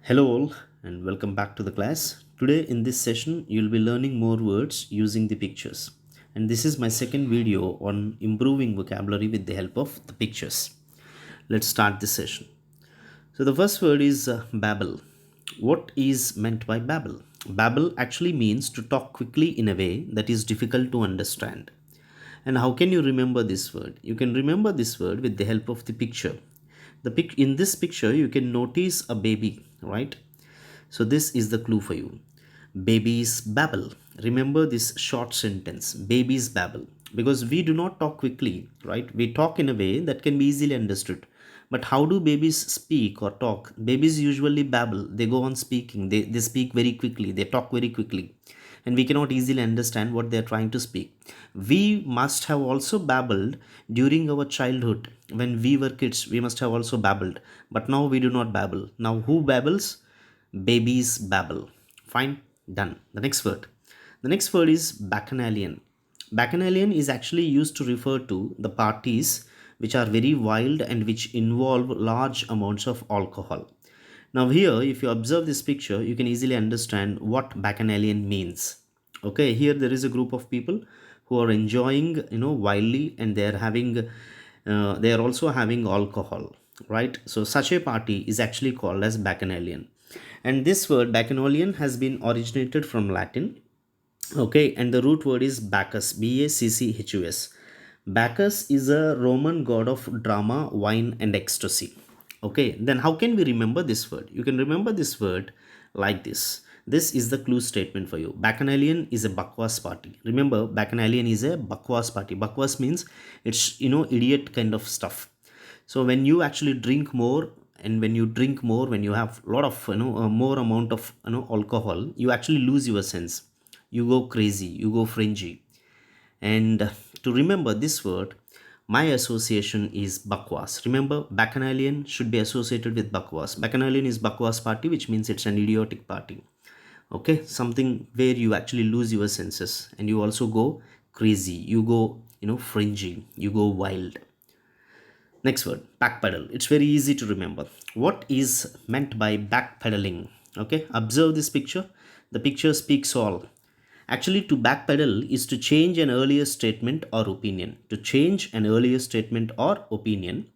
Hello all and welcome back to the class. Today in this session you'll be learning more words using the pictures. And this is my second video on improving vocabulary with the help of the pictures. Let's start this session. So the first word is babble. What is meant by babble? Babble actually means to talk quickly in a way that is difficult to understand. And how can you remember this word? You can remember this word with the help of the picture. In this picture you can notice a baby, right? So this is the clue for you. Babies babble. Remember this short sentence, babies babble, because we do not talk quickly, right? We talk in a way that can be easily understood. But how do babies speak or talk? Babies usually babble. They go on speaking. They speak very quickly. They talk very quickly. And we cannot easily understand what they are trying to speak. We must have also babbled during our childhood. When we were kids, we must have also babbled. But now we do not babble. Now who babbles? Babies babble. Fine, done. The next word. The next word is bacchanalian. Bacchanalian is actually used to refer to the parties which are very wild and which involve large amounts of alcohol. Now here, if you observe this picture, you can easily understand what bacchanalian means. Okay, here there is a group of people who are enjoying, wildly, and they are also having alcohol, right? So such a party is actually called as bacchanalian. And this word bacchanalian has been originated from Latin. Okay, and the root word is Bacchus, Bacchus. Bacchus is a Roman god of drama, wine, and ecstasy. Okay, then how can we remember this word? You can remember this word like this. This is the clue statement for you. Bacchanalian is a bakwas party. Remember, Bacchanalian is a bakwas party. Bakwas means it's, idiot kind of stuff. So when you actually drink more, and when you drink more, when you have a lot of, more amount of, alcohol, you actually lose your sense. You go crazy, you go fringy. And to remember this word, my association is bakwas. Remember, bacchanalian should be associated with bakwas. Bacchanalian is bakwas party, which means it's an idiotic party. Okay, something where you actually lose your senses and you also go crazy. You go, fringy. You go wild. Next word, backpedal. It's very easy to remember. What is meant by backpedaling? Okay, observe this picture. The picture speaks all. Actually, to backpedal is to change an earlier statement or opinion. To change an earlier statement or opinion.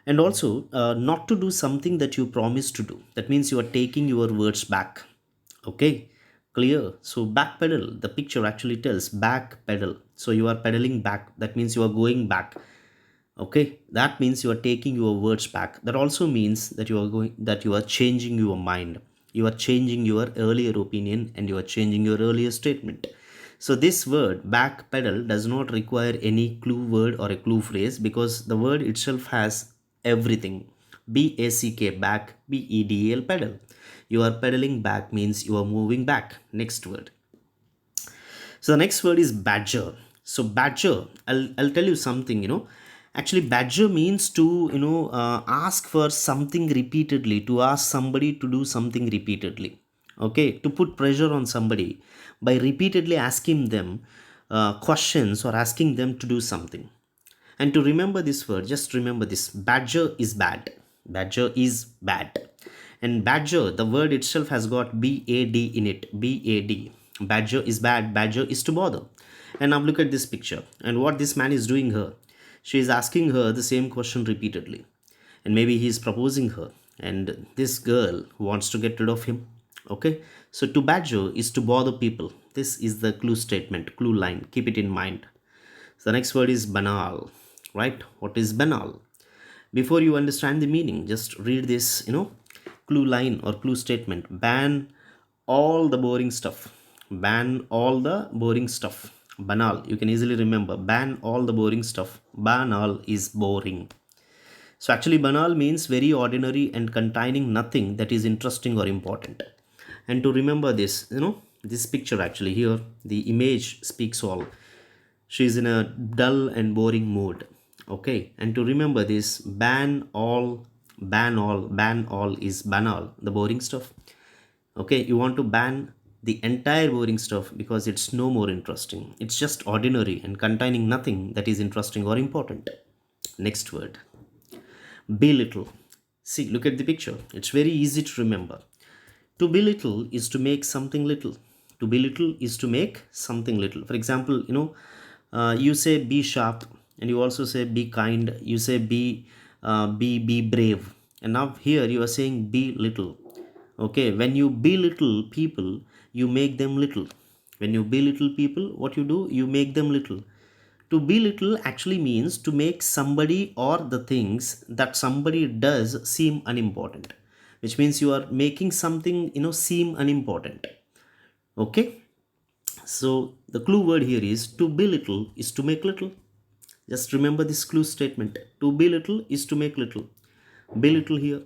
And also, not to do something that you promised to do. That means you are taking your words back. Okay, clear. So, backpedal, the picture actually tells backpedal. So, you are pedaling back. That means you are going back. Okay, that means you are taking your words back. That also means that you are changing your mind. You are changing your earlier opinion and you are changing your earlier statement. So this word backpedal does not require any clue word or a clue phrase, because the word itself has everything. back, bedl, pedal. You are pedaling back means you are moving back. Next word. So the next word is badger. So badger, I'll tell you something, actually badger means to, ask for something repeatedly, to ask somebody to do something repeatedly. Okay, to put pressure on somebody by repeatedly asking them questions or asking them to do something. And to remember this word, just remember this, badger is bad. Badger is bad. And badger, the word itself has got bad in it. Bad. Badger is bad. Badger is to bother. And now look at this picture and what this man is doing here. She is asking her the same question repeatedly. And maybe he is proposing her. And this girl wants to get rid of him. Okay. So to badger is to bother people. This is the clue statement, clue line. Keep it in mind. So the next word is banal, right? What is banal? Before you understand the meaning, just read this, clue line or clue statement. Ban all the boring stuff. Ban all the boring stuff. Banal, you can easily remember. Ban all the boring stuff. Banal is boring. So actually banal means very ordinary and containing nothing that is interesting or important. And to remember this, this picture actually here, the image speaks all. She is in a dull and boring mood. Okay, and to remember this, ban all is banal, the boring stuff. Okay, you want to ban the entire boring stuff because it's no more interesting. It's just ordinary and containing nothing that is interesting or important. Next word, belittle. See, look at the picture. It's very easy to remember. To belittle is to make something little. To belittle is to make something little. For example, you say be sharp, and you also say be kind. You say be brave, and now here you are saying be little. Okay, when you belittle people, you make them little. When you belittle people, what you do? You make them little. To belittle actually means to make somebody or the things that somebody does seem unimportant, which means you are making something seem unimportant. Okay, so the clue word here is to belittle is to make little. Just remember this clue statement. To belittle is to make little. Belittle here.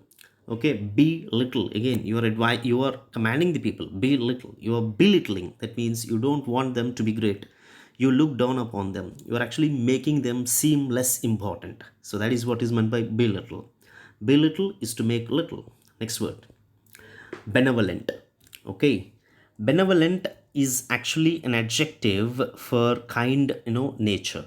Okay, be little. Again, you are commanding the people. Be little. You are belittling. That means you don't want them to be great. You look down upon them. You are actually making them seem less important. So that is what is meant by belittle. Belittle is to make little. Next word. Benevolent. Okay, benevolent is actually an adjective for kind nature.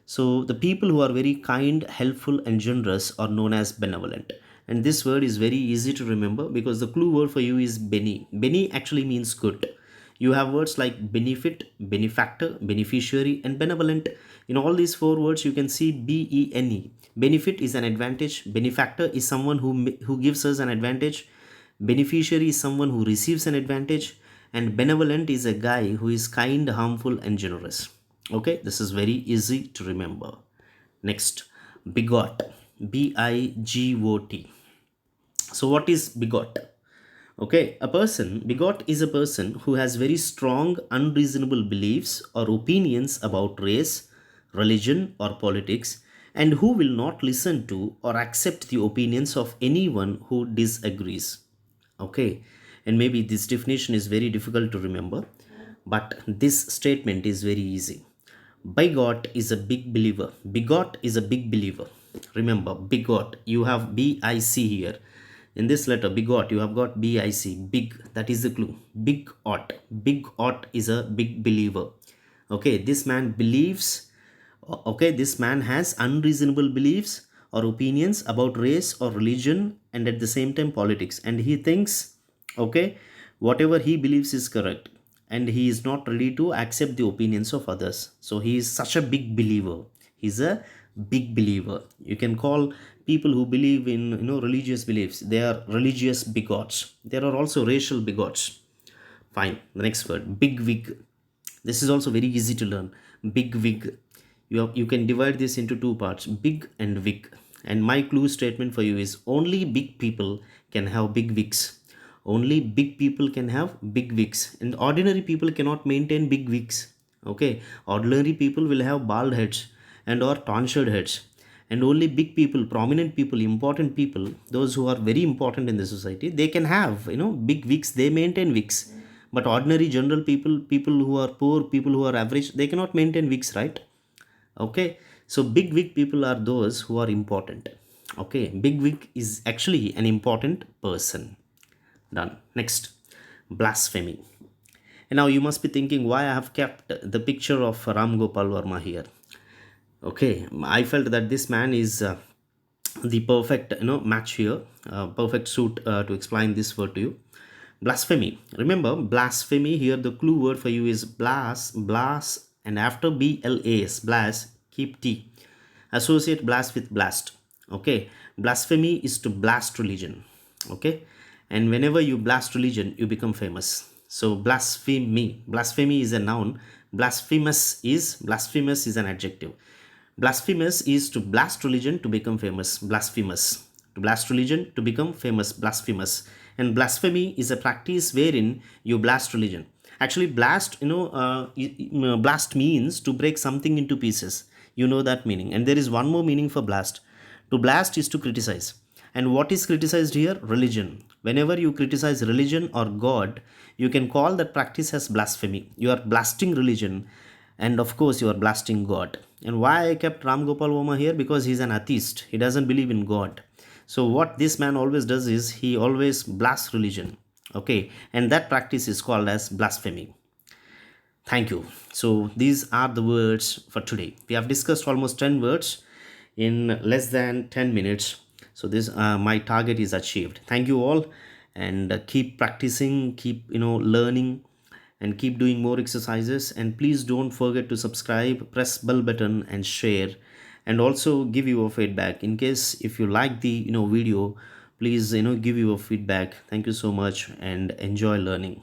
So the people who are very kind, helpful, and generous are known as benevolent. And this word is very easy to remember because the clue word for you is beni. Beni actually means good. You have words like benefit, benefactor, beneficiary, and benevolent. In all these four words, you can see bene. Benefit is an advantage. Benefactor is someone who gives us an advantage. Beneficiary is someone who receives an advantage. And benevolent is a guy who is kind, harmful, and generous. Okay, this is very easy to remember. Next, begot. Bigot. So what is begot? Okay, begot is a person who has very strong unreasonable beliefs or opinions about race, religion, or politics, and who will not listen to or accept the opinions of anyone who disagrees. Okay, and maybe this definition is very difficult to remember, but this statement is very easy. Bigot is a big believer. Bigot is a big believer. Remember, bigot, you have B-I-C here. In this letter, bigot, you have got B-I-C, big, that is the clue. Big ought. Big ought is a big believer. Okay, this man believes, okay, this man has unreasonable beliefs or opinions about race or religion and at the same time politics. And he thinks, okay, whatever he believes is correct, and he is not ready to accept the opinions of others. So he is such a big believer. He's a big believer. You can call people who believe in religious beliefs, they are religious bigots. There are also racial bigots. Fine. The next word, big wig. This is also very easy to learn. Big wig. You can divide this into two parts, big and wig. And my clue statement for you is only big people can have big wigs. Only big people can have big wigs, and ordinary people cannot maintain big wigs. Okay, ordinary people will have bald heads and or tonsured heads, and only big people, prominent people, important people, those who are very important in the society, they can have big wigs. They maintain wigs, but ordinary general people, people who are poor, people who are average, they cannot maintain wigs, right? Okay, so big wig people are those who are important. Okay, big wig is actually an important person. Done. Next, blasphemy. And now you must be thinking why I have kept the picture of Ram Gopal Verma here. Okay, I felt that this man is the perfect match here, perfect suit to explain this word to you. Blasphemy. Remember, blasphemy here, the clue word for you is blast, and after B-L-A-S, blast, keep T. Associate blast with blast. Okay, blasphemy is to blast religion. Okay, and whenever you blast religion, you become famous. So blasphemy is a noun. Blasphemous is an adjective. Blasphemous is to blast religion to become famous. Blasphemous. To blast religion to become famous. Blasphemous. And blasphemy is a practice wherein you blast religion. Actually, blast blast means to break something into pieces. You know that meaning. And there is one more meaning for blast. To blast is to criticize. And what is criticized here? Religion. Whenever you criticize religion or God, you can call that practice as blasphemy. You are blasting religion, and of course you are blasting God. And why I kept Ram Gopal Verma here? Because he's an atheist. He doesn't believe in God. So what this man always does is he always blasts religion. Okay, and that practice is called as blasphemy. Thank you. So these are the words for today. We have discussed almost 10 words in less than 10 minutes. So this my target is achieved. Thank you all, and keep practicing, keep learning, and keep doing more exercises. And please don't forget to subscribe, press bell button, and share, and also give your feedback. In case if you like the video, please give your feedback. Thank you so much and enjoy learning.